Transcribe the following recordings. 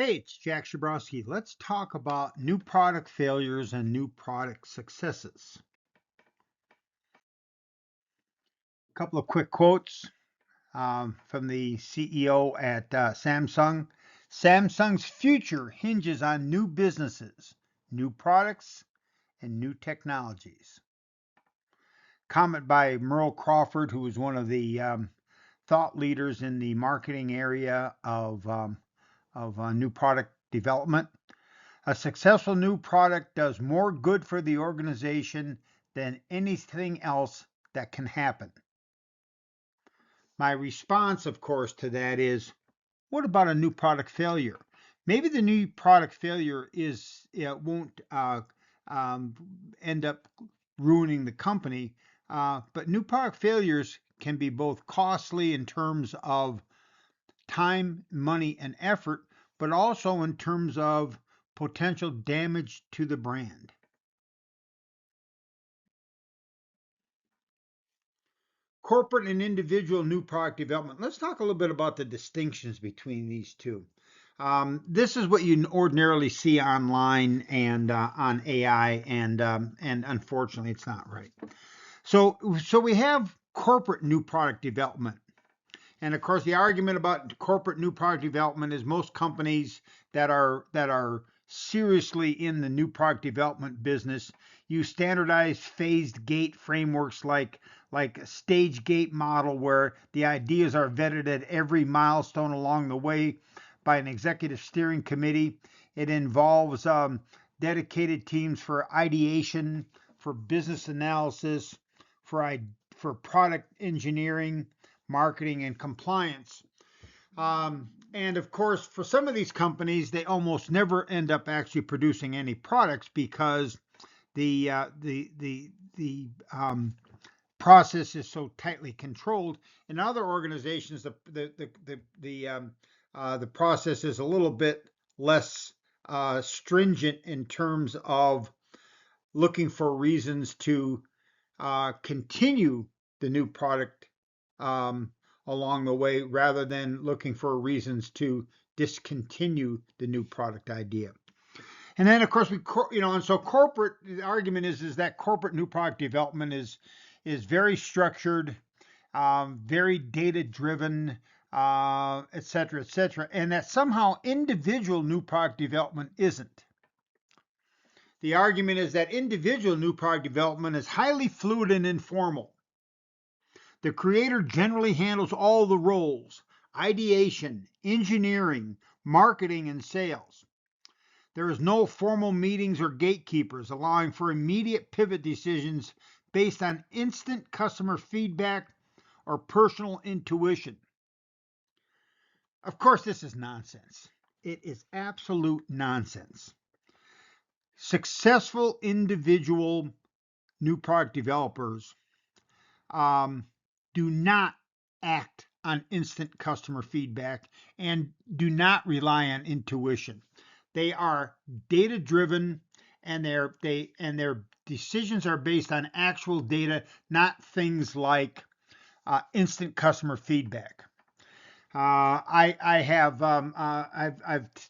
Hey, it's Jack Shabrowski. Let's talk about new product failures and new product successes. A couple of quick quotes from the CEO at Samsung. Samsung's future hinges on new businesses, new products, and new technologies. Comment by Merle Crawford, who was one of the thought leaders in the marketing area of new product development. A successful new product does more good for the organization than anything else that can happen. My response, of course, to that is, what about a new product failure? Maybe the new product failure won't um, end up ruining the company, but new product failures can be both costly in terms of time, money, and effort, but also in terms of potential damage to the brand. Corporate and individual new product development. Let's talk a little bit about the distinctions between these two. This is what you ordinarily see online and on AI, and unfortunately, it's not right. So we have corporate new product development. And of course, the argument about corporate new product development is most companies that are seriously in the new product development business use standardized phased gate frameworks like a stage gate model where the ideas are vetted at every milestone along the way by an executive steering committee. It involves dedicated teams for ideation, for business analysis, for for product engineering, marketing, and compliance. And of course, for some of these companies, they almost never end up actually producing any products because the process is so tightly controlled. In other organizations, the process is a little bit less stringent in terms of looking for reasons to continue the new product um, along the way rather than looking for reasons to discontinue the new product idea. And then, of course, and so corporate. The argument is that corporate new product development is very structured, very data driven, et cetera, et cetera, and that somehow individual new product development isn't. The argument is that individual new product development is highly fluid and informal. The creator generally handles all the roles: ideation, engineering, marketing, and sales. There is no formal meetings or gatekeepers, allowing for immediate pivot decisions based on instant customer feedback or personal intuition. Of course, this is nonsense. It is absolute nonsense. Successful individual new product developers um, do not act on instant customer feedback and do not rely on intuition. They are data driven, and their decisions are based on actual data, not things like instant customer feedback. I've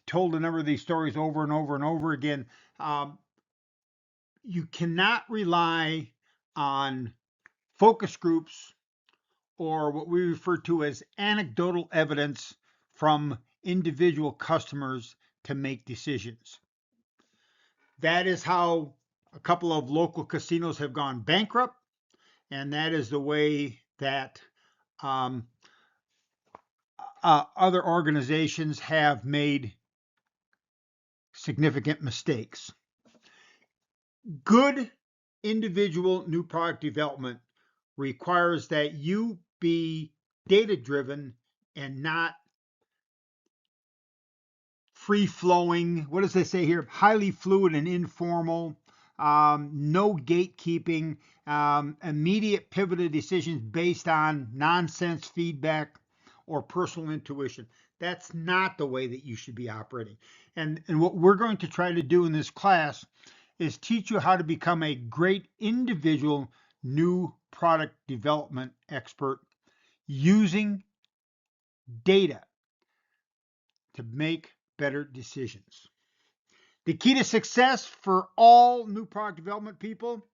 told a number of these stories over and over and over again. Um, you cannot rely on focus groups or what we refer to as anecdotal evidence from individual customers to make decisions. That is how a couple of local casinos have gone bankrupt, and that is the way that um, other organizations have made significant mistakes. Good individual new product development requires that you be data driven and not free flowing. What does they say here? Highly fluid and informal. No gatekeeping. Immediate pivoted decisions based on nonsense feedback or personal intuition. That's not the way that you should be operating. And what we're going to try to do in this class is teach you how to become a great individual new product development expert using data to make better decisions. The key to success for all new product development people: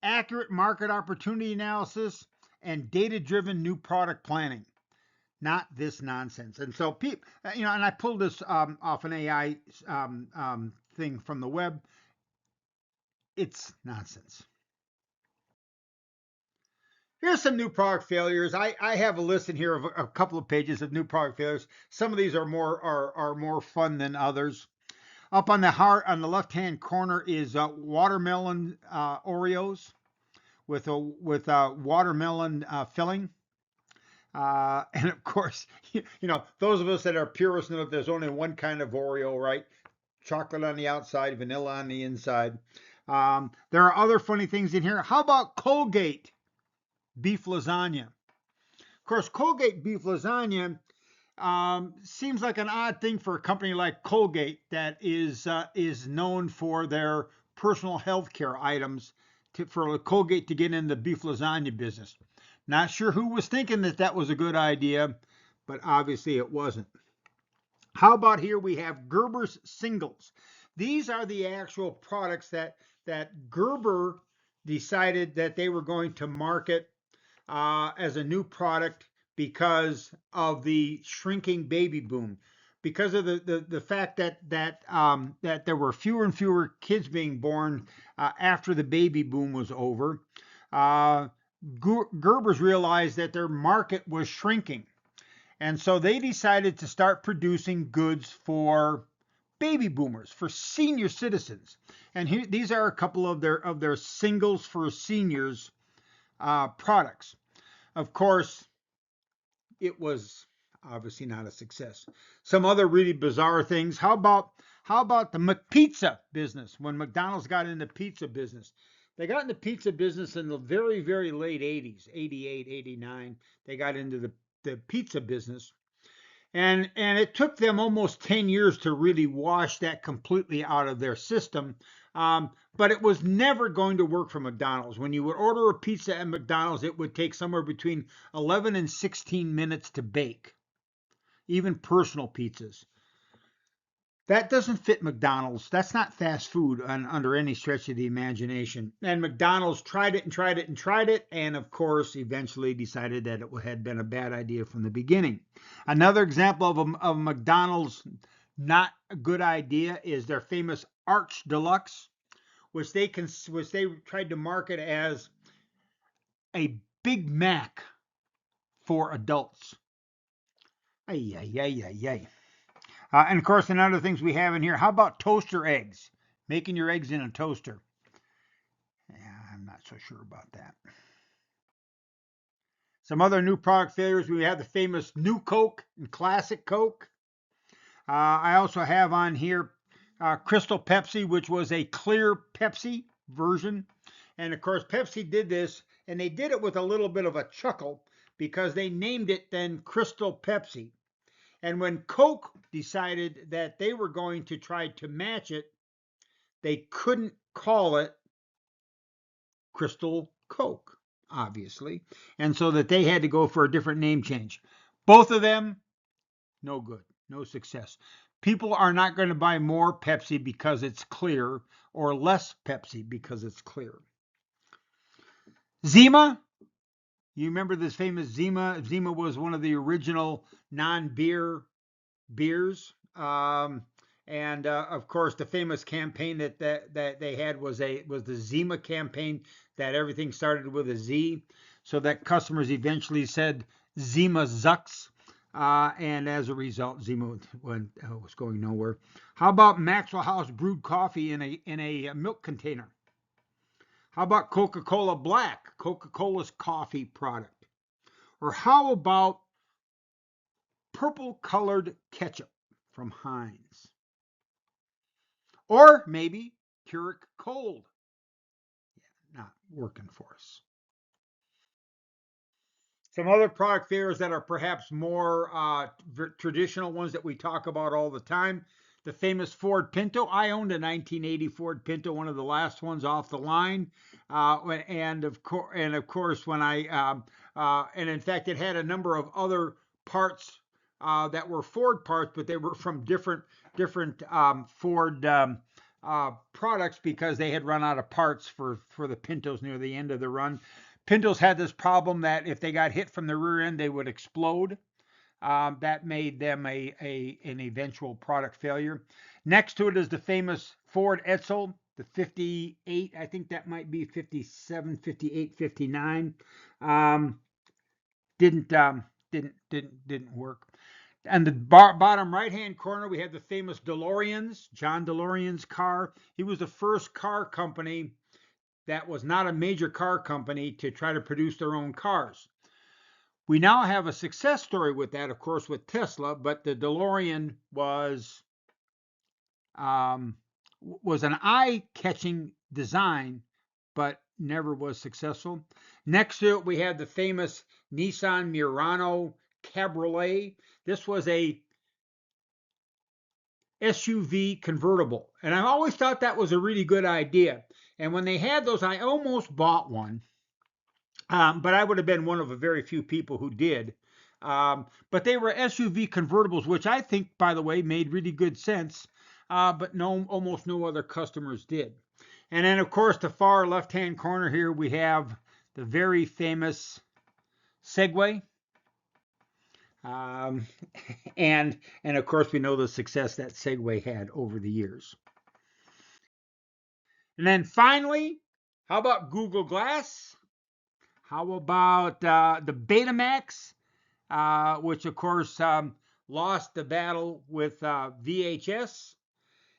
accurate market opportunity analysis and data-driven new product planning. Not this nonsense. And so, and I pulled this off an AI thing from the web. It's nonsense. Here's some new product failures. I have a list in here of a couple of pages of new product failures. Some of these are more fun than others. Up on the left-hand corner is watermelon Oreos with a watermelon filling. And of course, those of us that are purists know that there's only one kind of Oreo, right? Chocolate on the outside, vanilla on the inside. There are other funny things in here. How about Colgate beef lasagna? Of course, Colgate beef lasagna seems like an odd thing for a company like Colgate that is known for their personal health care items for Colgate to get in the beef lasagna business. Not sure who was thinking that was a good idea, but obviously it wasn't. How about here we have Gerber's Singles. These are the actual products that Gerber decided that they were going to market as a new product because of the shrinking baby boom, because of the fact that there were fewer and fewer kids being born after the baby boom was over. Gerber's realized that their market was shrinking, and so they decided to start producing goods for baby boomers, for senior citizens. And these are a couple of their Singles for Seniors products. Of course, it was obviously not a success. Some other really bizarre things. How about the McPizza business? When McDonald's got into pizza business, they got into pizza business in the very, very late 80s, 88, 89. They got into the pizza business. And it took them almost 10 years to really wash that completely out of their system. But it was never going to work for McDonald's. When you would order a pizza at McDonald's, it would take somewhere between 11 and 16 minutes to bake, even personal pizzas. That doesn't fit McDonald's. That's not fast food under any stretch of the imagination. And McDonald's tried it and tried it and tried it, and of course, eventually decided that it had been a bad idea from the beginning. Another example of McDonald's not a good idea is their famous Arch Deluxe, which they tried to market as a Big Mac for adults. Ay, ay, ay, ay, ay. And of course, another things we have in here. How about toaster eggs? Making your eggs in a toaster. Yeah, I'm not so sure about that. Some other new product failures. We have the famous New Coke and Classic Coke. I also have on here Crystal Pepsi, which was a clear Pepsi version. And of course, Pepsi did this, and they did it with a little bit of a chuckle because they named it then Crystal Pepsi. And when Coke decided that they were going to try to match it, they couldn't call it Crystal Coke, obviously. And so that they had to go for a different name change. Both of them, no good, no success. People are not going to buy more Pepsi because it's clear or less Pepsi because it's clear. Zima, you remember this famous Zima? Zima was one of the original non-beer beers. And of course, the famous campaign that they had was the Zima campaign, that everything started with a Z, so that customers eventually said Zima Zucks, and as a result, Zima was going nowhere. How about Maxwell House brewed coffee in a milk container? How about Coca-Cola Black, Coca-Cola's coffee product? Or how about purple-colored ketchup from Heinz? Or maybe Keurig Cold. Yeah, not working for us. Some other product failures that are perhaps more traditional ones that we talk about all the time. The famous Ford Pinto. I owned a 1980 Ford Pinto, one of the last ones off the line, and of course, when and in fact, it had a number of other parts that were Ford parts, but they were from different Ford products because they had run out of parts for the Pintos near the end of the run. Pintos had this problem that if they got hit from the rear end, they would explode. That made them an eventual product failure. Next to it is the famous Ford Edsel, the 58. I think that might be 57, 58, 59. Um, didn't didn't work. And the bottom right hand corner, we have the famous DeLoreans, John DeLorean's car. He was the first car company that was not a major car company to try to produce their own cars. We now have a success story with that, of course, with Tesla, but the DeLorean um, was an eye-catching design, but never was successful. Next to it, we have the famous Nissan Murano Cabriolet. This was a SUV convertible, and I always thought that was a really good idea. And when they had those, I almost bought one, but I would have been one of a very few people who did. But they were SUV convertibles, which I think, by the way, made really good sense. But almost no other customers did. And then, of course, the far left-hand corner here, we have the very famous Segway. Um, and of course, we know the success that Segway had over the years. And then finally, how about Google Glass? How about the Betamax, which of course lost the battle with VHS?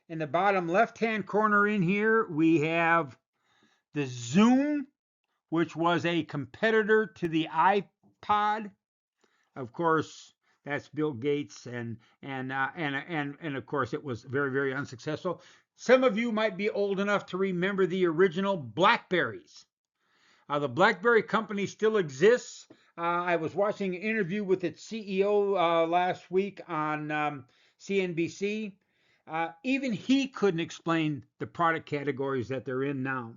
In the bottom left-hand corner in here, we have the Zoom, which was a competitor to the iPod. Of course, that's Bill Gates, and of course, it was very unsuccessful. Some of you might be old enough to remember the original Blackberries. The BlackBerry company still exists. I was watching an interview with its CEO last week on CNBC. Even he couldn't explain the product categories that they're in now.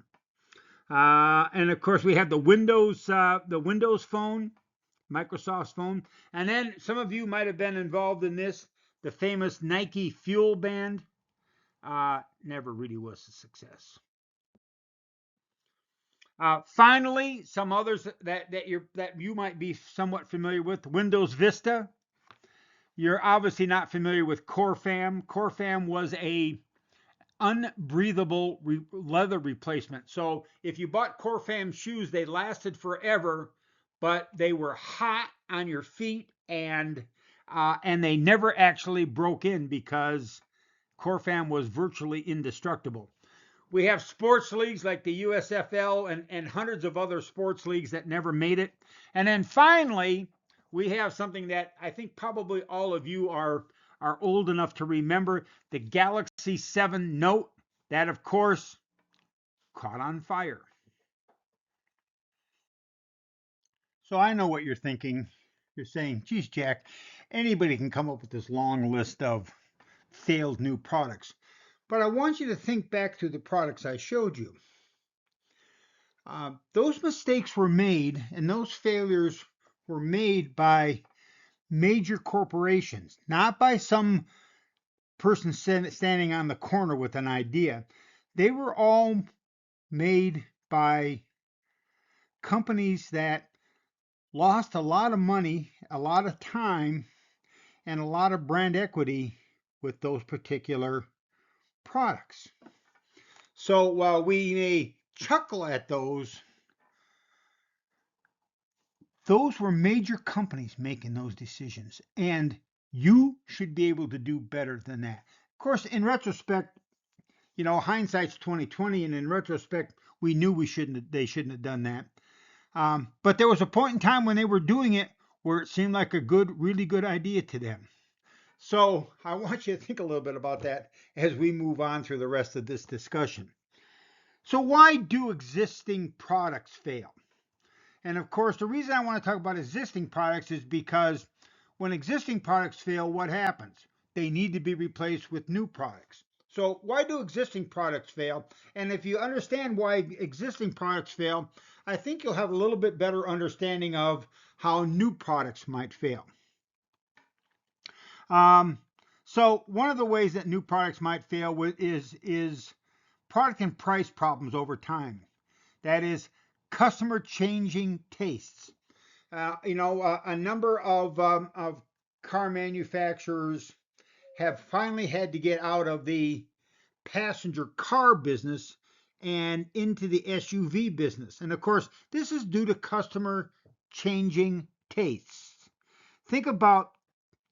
And of course, we have the Windows Phone, Microsoft's phone, and then some of you might have been involved in this. The famous Nike Fuel Band never really was a success. Finally, some others that you might be somewhat familiar with: Windows Vista. You're obviously not familiar with CoreFam. CoreFam was a unbreathable leather replacement. So if you bought CoreFam shoes, they lasted forever, but they were hot on your feet, and they never actually broke in because CoreFam was virtually indestructible. We have sports leagues like the USFL and hundreds of other sports leagues that never made it. And then finally, we have something that I think probably all of you are old enough to remember, the Galaxy 7 Note. That, of course, caught on fire. So I know what you're thinking. You're saying, geez, Jack, anybody can come up with this long list of failed new products. But I want you to think back to the products I showed you. Those mistakes were made and those failures were made by major corporations, not by some person standing on the corner with an idea. They were all made by companies that lost a lot of money, a lot of time, and a lot of brand equity with those particular products. So while we may chuckle at those were major companies making those decisions, and you should be able to do better than that. Of course, in retrospect, hindsight's 2020, and in retrospect, we knew they shouldn't have done that. But there was a point in time when they were doing it where it seemed like a really good idea to them. So I want you to think a little bit about that as we move on through the rest of this discussion. So why do existing products fail? And of course, the reason I want to talk about existing products is because when existing products fail, what happens? They need to be replaced with new products. So why do existing products fail? And if you understand why existing products fail, I think you'll have a little bit better understanding of how new products might fail. Um, so one of the ways that new products might fail is product and price problems over time. That is customer changing tastes. A number of car manufacturers have finally had to get out of the passenger car business and into the SUV business. And of course, this is due to customer changing tastes. Think about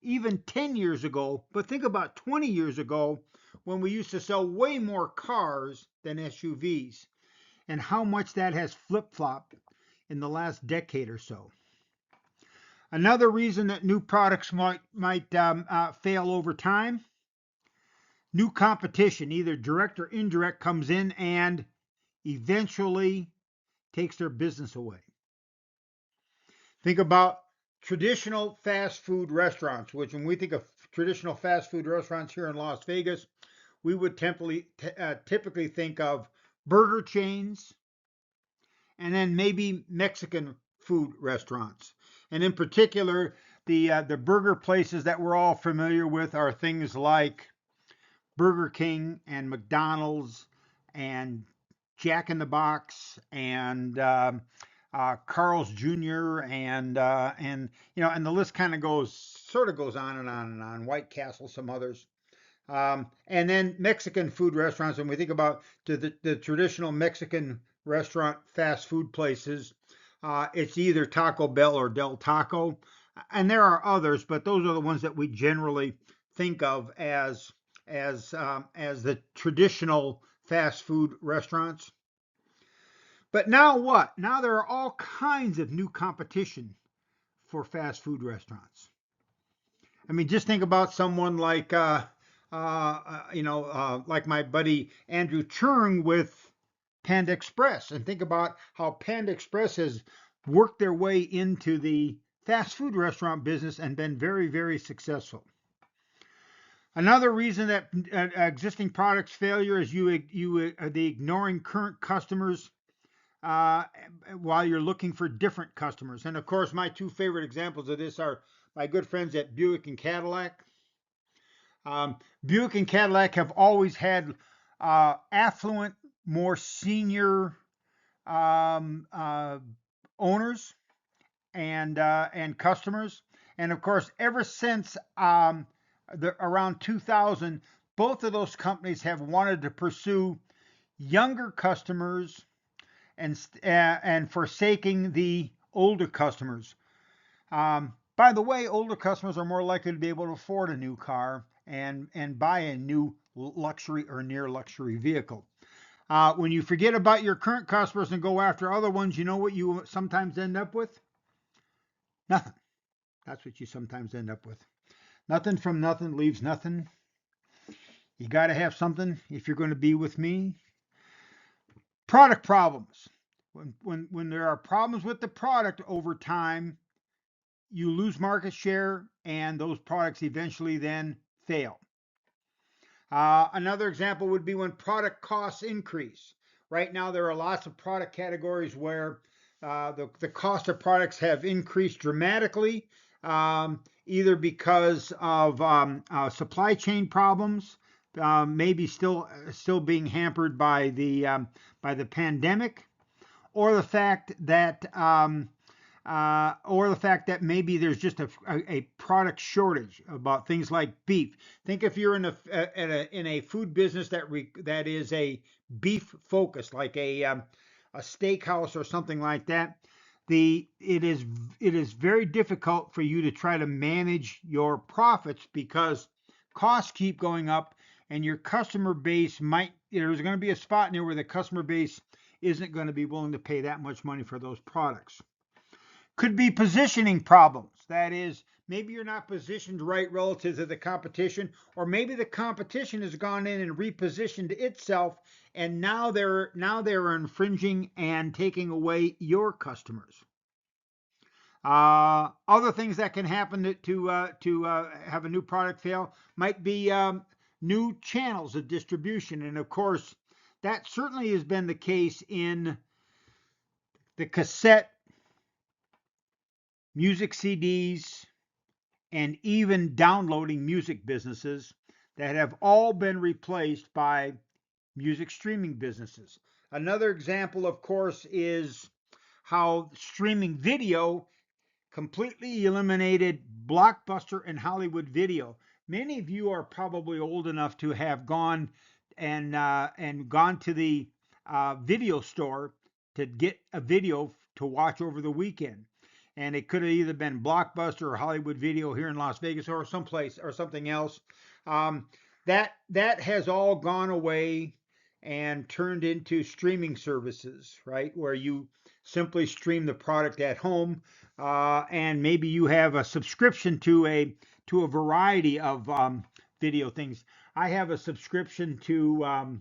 even 10 years ago, but think about 20 years ago when we used to sell way more cars than SUVs and how much that has flip flopped in the last decade or so. Another reason that new products might fail over time: new competition, either direct or indirect, comes in and eventually takes their business away. Think about traditional fast food restaurants, which when we think of traditional fast food restaurants here in Las Vegas, we would typically think of burger chains and then maybe Mexican food restaurants. And in particular, the burger places that we're all familiar with are things like Burger King and McDonald's and Jack in the Box and Carl's Jr. And the list kind of goes on and on and on. White Castle, some others. And then Mexican food restaurants. When we think about the traditional Mexican restaurant fast food places, it's either Taco Bell or Del Taco, and there are others, but those are the ones that we generally think of as the traditional fast food restaurants. But now what? Now there are all kinds of new competition for fast food restaurants. I mean, just think about someone like my buddy Andrew Chung with Panda Express, and think about how Panda Express has worked their way into the fast food restaurant business and been very, very successful. Another reason that existing products failure is the ignoring current customers uh, while you're looking for different customers. And of course, my two favorite examples of this are my good friends at Buick and Cadillac. Buick and Cadillac have always had affluent, more senior um, uh, owners and customers. And of course, ever since around 2000, both of those companies have wanted to pursue younger customers and forsaking the older customers. By the way, older customers are more likely to be able to afford a new car and buy a new luxury or near luxury vehicle. When you forget about your current customers and go after other ones, you know what you sometimes end up with? Nothing. That's what you sometimes end up with. Nothing from nothing leaves nothing. You got to have something if you're going to be with me. Product problems. When there are problems with the product over time, you lose market share and those products eventually then fail. Another example would be when product costs increase. Right now, there are lots of product categories where the cost of products have increased dramatically, either because of supply chain problems, maybe still being hampered by the pandemic, or the fact that maybe there's just a product shortage about things like beef. Think if you're in a food business that is a beef focus, like a steakhouse or something like that. It is very difficult for you to try to manage your profits because costs keep going up, and your customer base there's going to be a spot in there where the customer base isn't going to be willing to pay that much money for those products. Could be positioning problems. That is, maybe you're not positioned right relative to the competition, or maybe the competition has gone in and repositioned itself, and now they're infringing and taking away your customers. Other things that can happen to have a new product fail might be new channels of distribution, and of course, that certainly has been the case in the cassette, music CDs, and even downloading music businesses that have all been replaced by music streaming businesses. Another example, of course, is how streaming video completely eliminated Blockbuster and Hollywood Video. Many of you are probably old enough to have gone and gone to the video store to get a video to watch over the weekend. And it could have either been Blockbuster or Hollywood Video here in Las Vegas or someplace or something else. Um, that has all gone away and turned into streaming services, right? Where you simply stream the product at home, and maybe you have a subscription to a variety of video things. I have a subscription to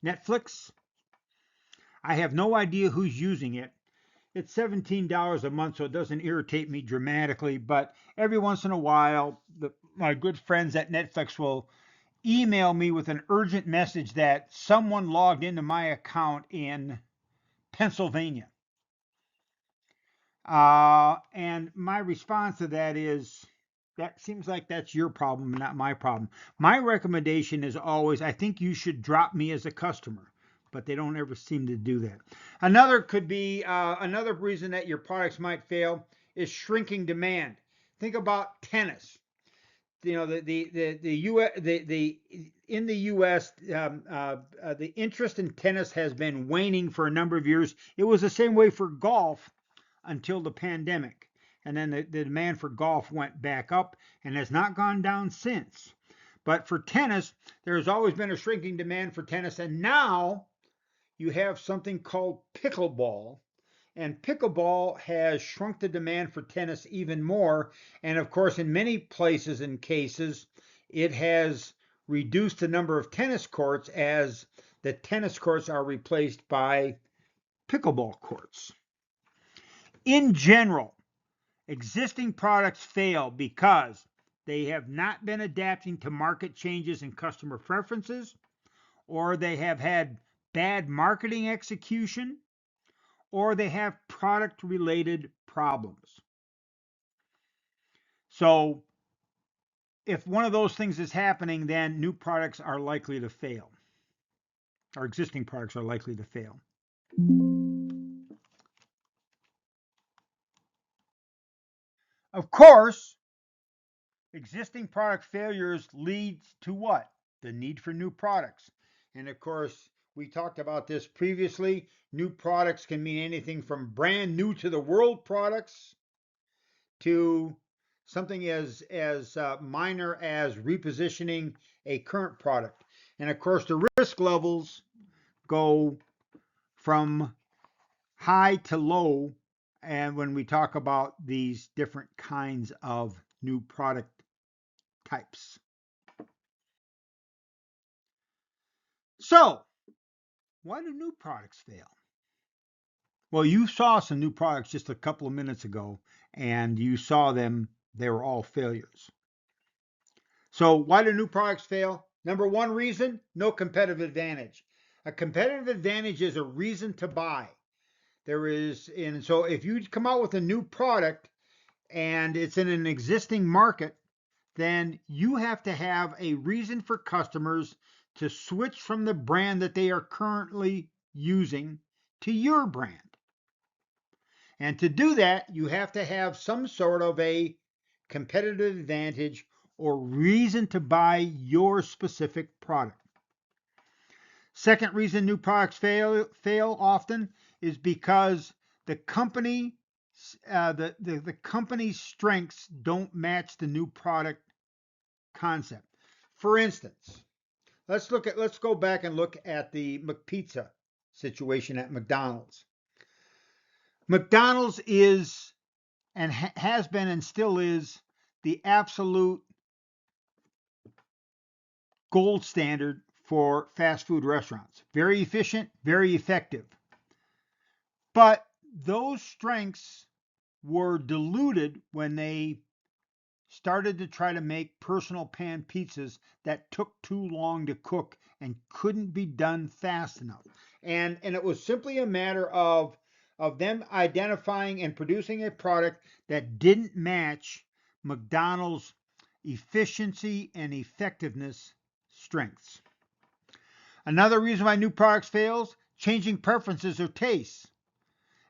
Netflix. I have no idea who's using it. It's $17 a month, so it doesn't irritate me dramatically. But every once in a while, my good friends at Netflix will email me with an urgent message that someone logged into my account in Pennsylvania. And my response to that is, that seems like that's your problem, not my problem. My recommendation is always, I think you should drop me as a customer, but they don't ever seem to do that. Another could be another reason that your products might fail is shrinking demand. Think about tennis. You know, the U.S. the in the U.S. The interest in tennis has been waning for a number of years. It was the same way for golf until the pandemic. And then the demand for golf went back up and has not gone down since. But for tennis, there has always been a shrinking demand for tennis. And now you have something called pickleball. And pickleball has shrunk the demand for tennis even more. And of course, in many places and cases, it has reduced the number of tennis courts as the tennis courts are replaced by pickleball courts. In general, existing products fail because they have not been adapting to market changes in customer preferences, or they have had bad marketing execution, or they have product related problems. So, if one of those things is happening, then new products are likely to fail. Our existing products are likely to fail. Of course, existing product failures leads to what? The need for new products. And of course, we talked about this previously. New products can mean anything from brand new to the world products to something as minor as repositioning a current product. And of course, the risk levels go from high to low. And when we talk about these different kinds of new product types. So, why do new products fail? Well, you saw some new products just a couple of minutes ago, and you saw them, they were all failures. So, why do new products fail? Number one reason, no competitive advantage. A competitive advantage is a reason to buy. And so if you come out with a new product and it's in an existing market, then you have to have a reason for customers to switch from the brand that they are currently using to your brand. And to do that, you have to have some sort of a competitive advantage or reason to buy your specific product. Second reason new products fail often is because the company the company's strengths don't match the new product concept. For instance, let's go back and look at the McPizza situation at McDonald's. McDonald's is and has been and still is the absolute gold standard for fast food restaurants. Very efficient, very effective. But those strengths were diluted when they started to try to make personal pan pizzas that took too long to cook and couldn't be done fast enough. And it was simply a matter of them identifying and producing a product that didn't match McDonald's efficiency and effectiveness strengths. Another reason why new products fails, changing preferences or tastes.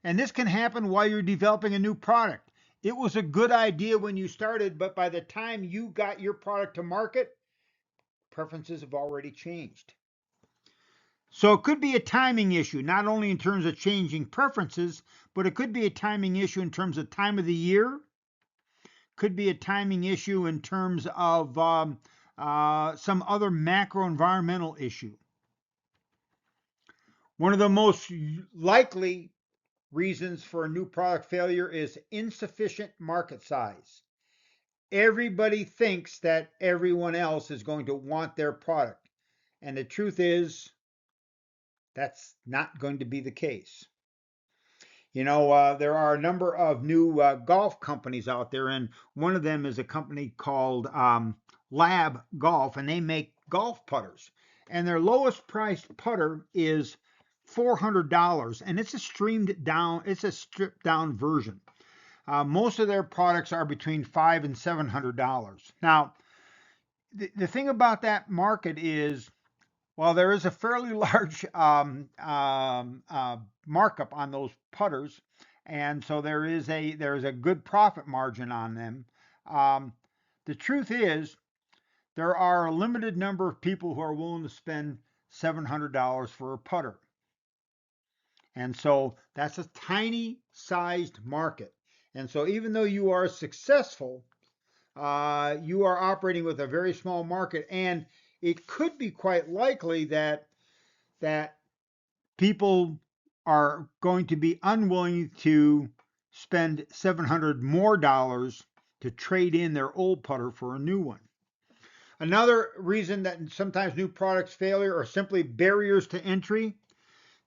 And this can happen while you're developing a new product. It was a good idea when you started, but by the time you got your product to market, preferences have already changed. So it could be a timing issue, not only in terms of changing preferences, but it could be a timing issue in terms of time of the year. Could be a timing issue in terms of some other macro environmental issue. One of the most likely reasons for a new product failure is insufficient market size. Everybody thinks that everyone else is going to want their product. And the truth is, that's not going to be the case. There are a number of new golf companies out there, and one of them is a company called Lab Golf, and they make golf putters. And their lowest priced putter is $400, and it's a stripped down version. Most of their products are between $500 and $700. Now, the thing about that market is, while there is a fairly large markup on those putters, and so there is a good profit margin on them. The truth is, there are a limited number of people who are willing to spend $700 for a putter, and so that's a tiny sized market. And so even though you are successful, you are operating with a very small market, and it could be quite likely that people are going to be unwilling to spend $700 more to trade in their old putter for a new one. Another reason that sometimes new products failure are simply barriers to entry.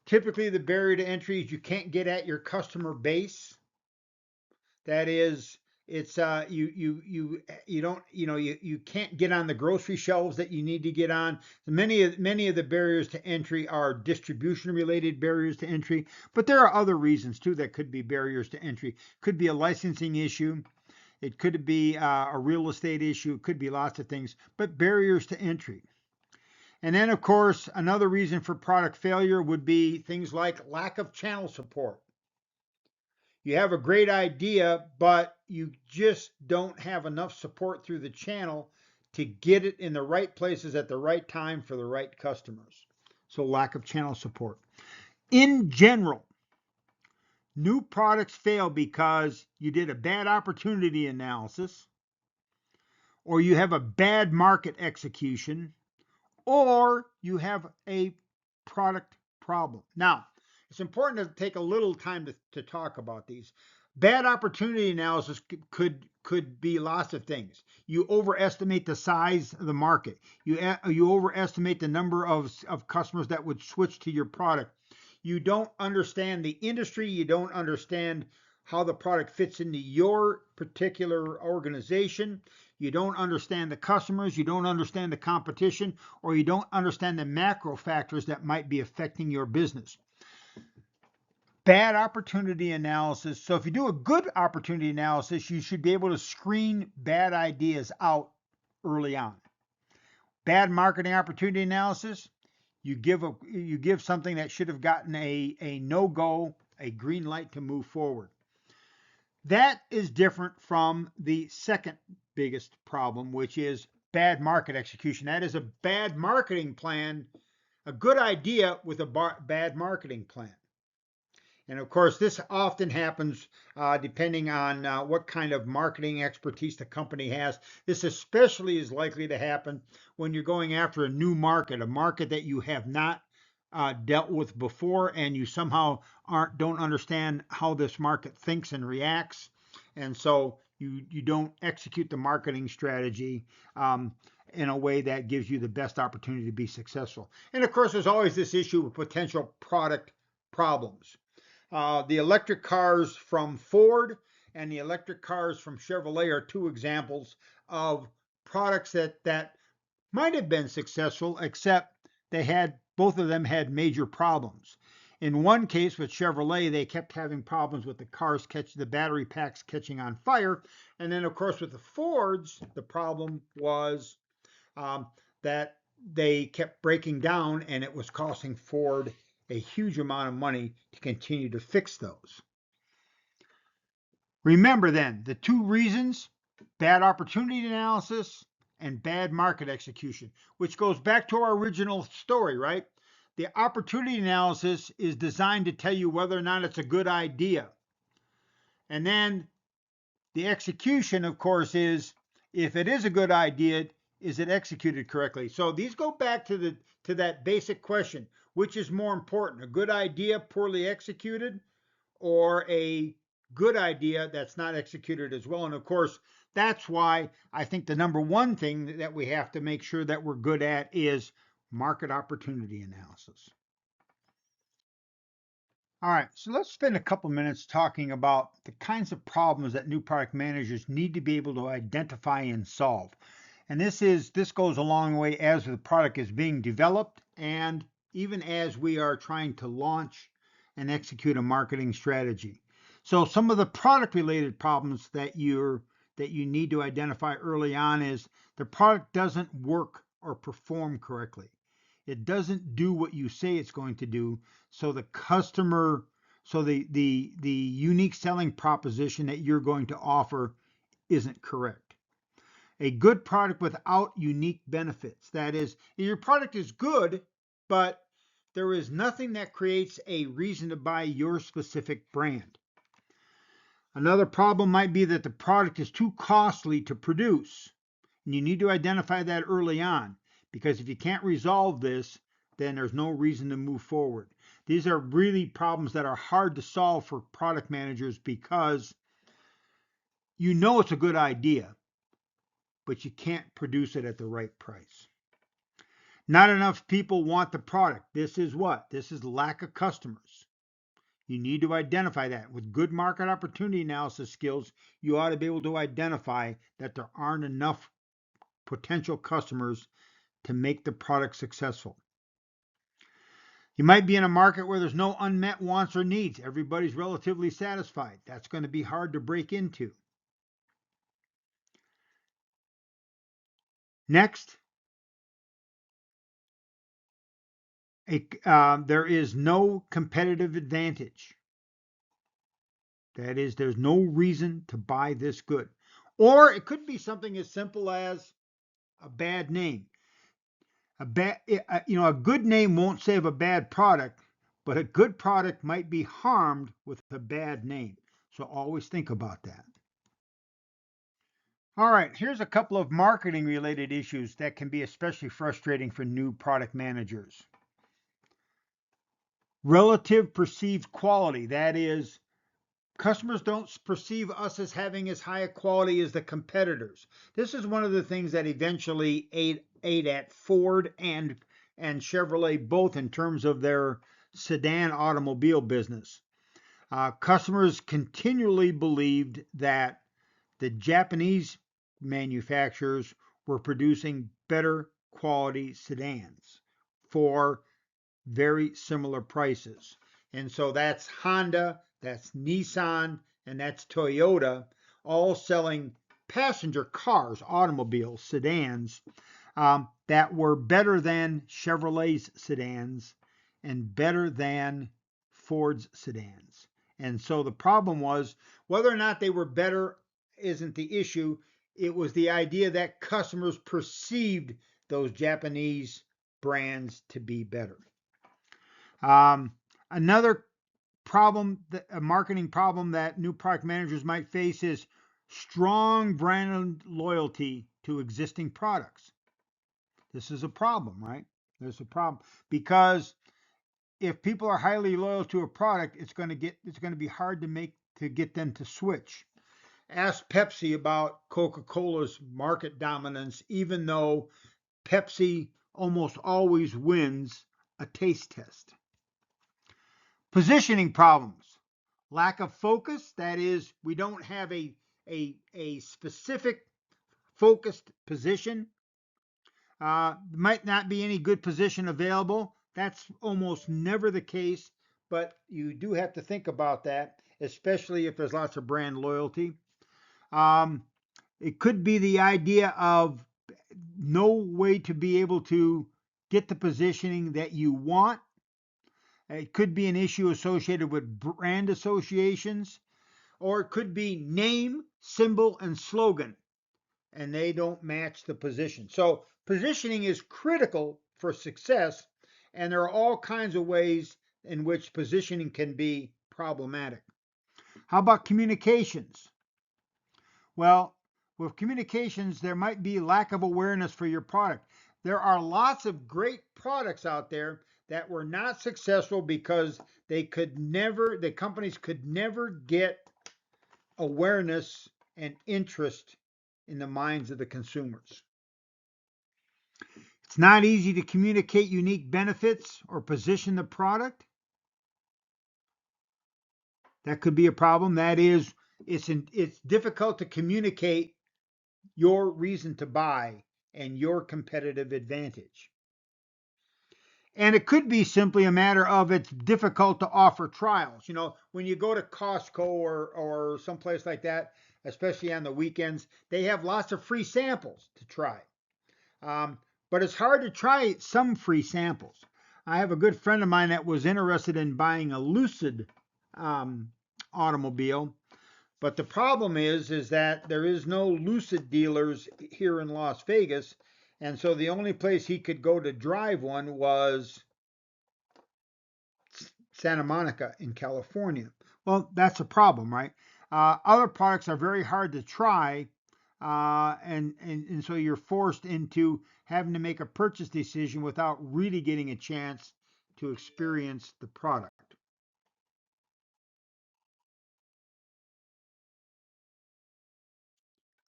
Typically, the barrier to entry is you can't get at your customer base. That is, it's you can't get on the grocery shelves that you need to get on. Many of the barriers to entry are distribution related barriers to entry, but there are other reasons too that could be barriers to entry. Could be a licensing issue, it could be a real estate issue, it could be lots of things, but barriers to entry. And then of course another reason for product failure would be things like lack of channel support. You have a great idea, but you just don't have enough support through the channel to get it in the right places at the right time for the right customers. So lack of channel support. In general, new products fail because you did a bad opportunity analysis, or you have a bad market execution, or you have a product problem. Now, it's important to take a little time to talk about these. Bad opportunity analysis could be lots of things. You overestimate the size of the market. You overestimate the number of customers that would switch to your product. You don't understand the industry. You don't understand how the product fits into your particular organization. You don't understand the customers. You don't understand the competition, or you don't understand the macro factors that might be affecting your business. Bad opportunity analysis. So if you do a good opportunity analysis, you should be able to screen bad ideas out early on. Bad marketing opportunity analysis, you give something that should have gotten a no-go, a green light to move forward. That is different from the second biggest problem, which is bad market execution. That is a bad marketing plan, a good idea with a bad marketing plan. And of course, this often happens depending on what kind of marketing expertise the company has. This especially is likely to happen when you're going after a new market, a market that you have not dealt with before, and you somehow don't understand how this market thinks and reacts. And so you don't execute the marketing strategy in a way that gives you the best opportunity to be successful. And of course, there's always this issue of potential product problems. The electric cars from Ford and the electric cars from Chevrolet are two examples of products that might have been successful, except both of them had major problems. In one case with Chevrolet, they kept having problems with the battery packs catching on fire. And then, of course, with the Fords, the problem was um, that they kept breaking down, and it was costing Ford a huge amount of money to continue to fix those. Remember then the two reasons: bad opportunity analysis and bad market execution, which goes back to our original story, right? The opportunity analysis is designed to tell you whether or not it's a good idea. And then the execution, of course, is if it is a good idea, is it executed correctly? So these go back to that basic question: which is more important, a good idea poorly executed, or a good idea that's not executed as well? And of course, that's why I think the number one thing that we have to make sure that we're good at is market opportunity analysis. All right, so let's spend a couple minutes talking about the kinds of problems that new product managers need to be able to identify and solve. And this goes a long way as the product is being developed and even as we are trying to launch and execute a marketing strategy. So some of the product related problems that you need to identify early on is the product doesn't work or perform correctly. It doesn't do what you say it's going to do. So the unique selling proposition that you're going to offer isn't correct. A good product without unique benefits. That is, your product is good, but there is nothing that creates a reason to buy your specific brand. Another problem might be that the product is too costly to produce. And you need to identify that early on, because if you can't resolve this, then there's no reason to move forward. These are really problems that are hard to solve for product managers because you know it's a good idea, but you can't produce it at the right price. Not enough people want the product. This is what? This is lack of customers. You need to identify that. With good market opportunity analysis skills, you ought to be able to identify that there aren't enough potential customers to make the product successful. You might be in a market where there's no unmet wants or needs. Everybody's relatively satisfied. That's going to be hard to break into. Next, there is no competitive advantage. That is, there's no reason to buy this good. Or it could be something as simple as a bad name. A good name won't save a bad product, but a good product might be harmed with a bad name. So always think about that. All right, here's a couple of marketing related issues that can be especially frustrating for new product managers. Relative perceived quality, that is, customers don't perceive us as having as high a quality as the competitors. This is one of the things that eventually ate at Ford and Chevrolet, both in terms of their sedan automobile business. Customers continually believed that the Japanese manufacturers were producing better quality sedans for very similar prices. And so that's Honda, that's Nissan, and that's Toyota, all selling passenger cars, automobiles, sedans that were better than Chevrolet's sedans and better than Ford's sedans. And so the problem was whether or not they were better isn't the issue. It was the idea that customers perceived those Japanese brands to be better. Another problem, a marketing problem that new product managers might face is strong brand loyalty to existing products. This is a problem, right? There's a problem because if people are highly loyal to a product, it's going to be hard to get them to switch. Ask Pepsi about Coca-Cola's market dominance, even though Pepsi almost always wins a taste test. Positioning problems. Lack of focus, that is, we don't have a specific focused position. Might not be any good position available. That's almost never the case, but you do have to think about that, especially if there's lots of brand loyalty. Um, it could be the idea of no way to be able to get the positioning that you want. It could be an issue associated with brand associations, or it could be name, symbol, and slogan, and they don't match the position. So positioning is critical for success, and there are all kinds of ways in which positioning can be problematic. How about communications? Well, with communications, there might be lack of awareness for your product. There are lots of great products out there that were not successful because the companies could never get awareness and interest in the minds of the consumers. It's not easy to communicate unique benefits or position the product. That could be a problem. That is, it's difficult to communicate your reason to buy and your competitive advantage. And it could be simply a matter of it's difficult to offer trials. When you go to Costco or someplace like that, especially on the weekends, they have lots of free samples to try. Um, but it's hard to try some free samples. I have a good friend of mine that was interested in buying a Lucid um, automobile, but the problem is that there is no Lucid dealers here in Las Vegas, and so the only place he could go to drive one was Santa Monica in California. Well, that's a problem, right? Other products are very hard to try, and so you're forced into having to make a purchase decision without really getting a chance to experience the product.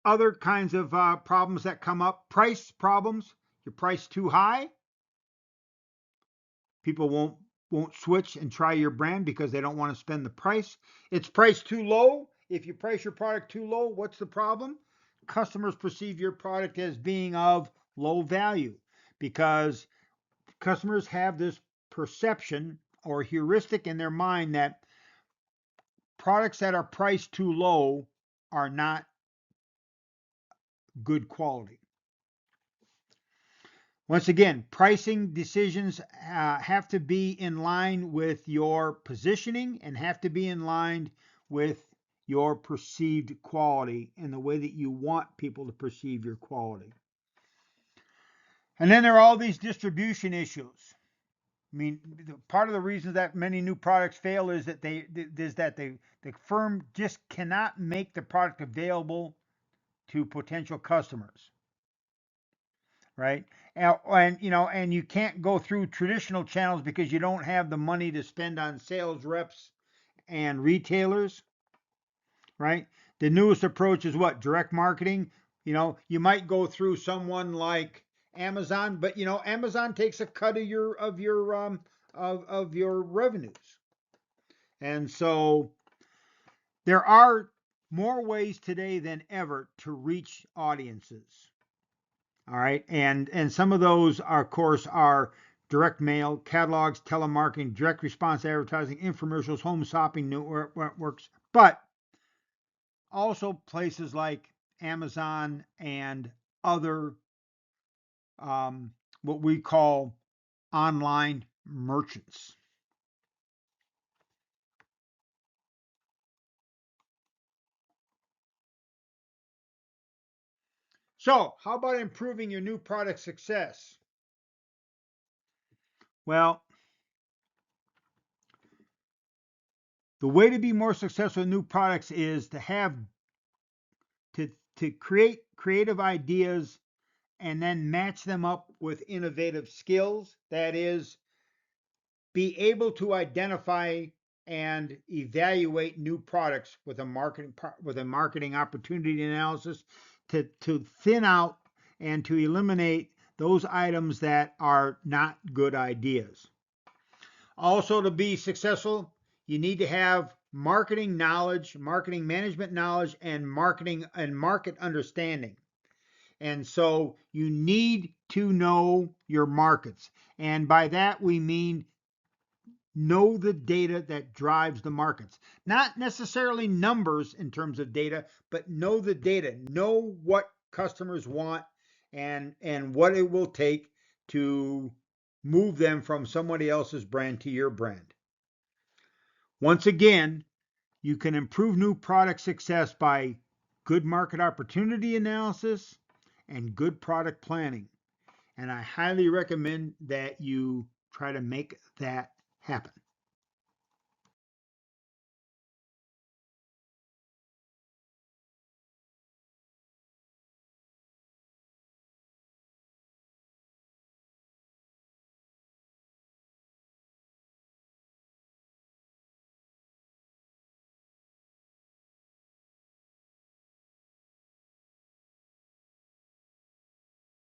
Other kinds of problems that come up: price problems. Your price too high, people won't switch and try your brand because they don't want to spend the price. It's priced too low. If you price your product too low, what's the problem? Customers perceive your product as being of low value because customers have this perception or heuristic in their mind that products that are priced too low are not good quality. Once again, pricing decisions have to be in line with your positioning and have to be in line with your perceived quality and the way that you want people to perceive your quality. And then there are all these distribution issues. I mean, part of the reason that many new products fail is that the firm just cannot make the product available to potential customers, right? And you can't go through traditional channels because you don't have the money to spend on sales reps and retailers, right? The newest approach is what? Direct marketing. You might go through someone like Amazon, but Amazon takes a cut of your revenues. And so there are more ways today than ever to reach audiences. All right. And some of those are, of course, are direct mail, catalogs, telemarketing, direct response advertising, infomercials, home shopping networks, but also places like Amazon and other what we call online merchants. So, how about improving your new product success? Well, the way to be more successful in new products is to have to create creative ideas and then match them up with innovative skills. That is, be able to identify and evaluate new products with a marketing opportunity analysis to thin out and to eliminate those items that are not good ideas. Also, to be successful, you need to have marketing knowledge, marketing management knowledge, and marketing and market understanding. And so you need to know your markets. And by that, we mean Know the data that drives the markets. Not necessarily numbers in terms of data, but know the data. Know what customers want and what it will take to move them from somebody else's brand to your brand. Once again, you can improve new product success by good market opportunity analysis and good product planning. And I highly recommend that you try to make that happen.